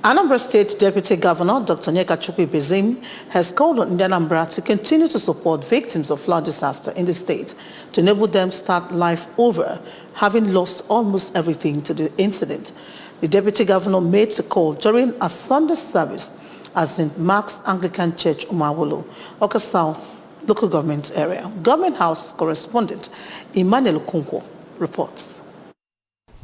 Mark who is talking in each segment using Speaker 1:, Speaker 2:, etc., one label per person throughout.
Speaker 1: Anambra State Deputy Governor Dr. Nyeka Bezim has called on Anambra to continue to support victims of flood disaster in the state to enable them start life over, having lost almost everything to the incident. The Deputy Governor made the call during a Sunday service at St. Mark's Anglican Church, Umawolo, Oka South local government area. Government House correspondent Emmanuel Okonkwo reports.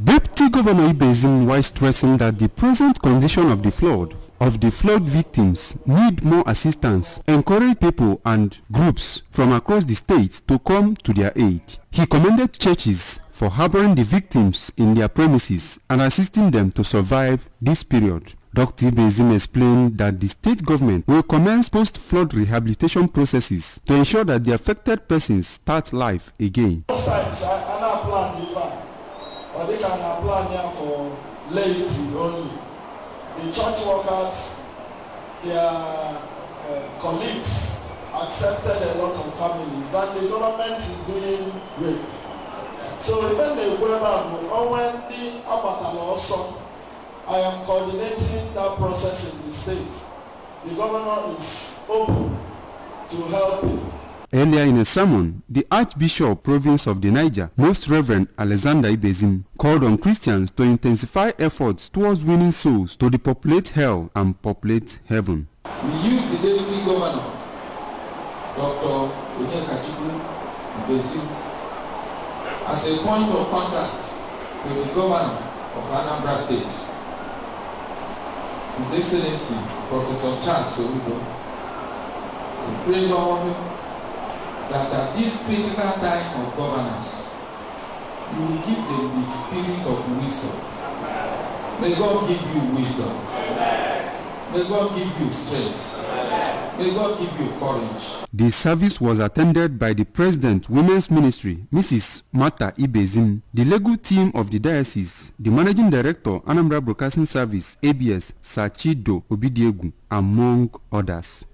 Speaker 2: Deputy Governor Ibezim was stressing that the present condition of the flood victims need more assistance, encourage people and groups from across the state to come to their aid. He commended churches for harboring the victims in their premises and assisting them to survive this period. Dr. Ibezim explained that the state government will commence post-flood rehabilitation processes to ensure that the affected persons start life again.
Speaker 3: But they can apply here for laity only. The church workers, their colleagues accepted a lot of families, and the government is doing great. So even the government, when the Abatala also, I am coordinating that process in the state. The governor is open to helping.
Speaker 2: Earlier in a sermon, the Archbishop Province of the Niger, Most Reverend Alexander Ibezim, called on Christians to intensify efforts towards winning souls to depopulate hell and populate heaven.
Speaker 4: We use the Deputy Governor, Dr. Nyeka Ibezim, as a point of contact to the Governor of Anambra State, His Excellency Professor Charles Soludo, to pray, Lord, that at this critical time of governance, you will give them the spirit of wisdom. May God give you wisdom. May God give you strength. May God give you courage.
Speaker 2: The service was attended by the President, Women's Ministry, Mrs. Martha Ibezim, the legal team of the diocese, the Managing Director, Anambra Broadcasting Service, ABS, Sachido Obidiegu, among others.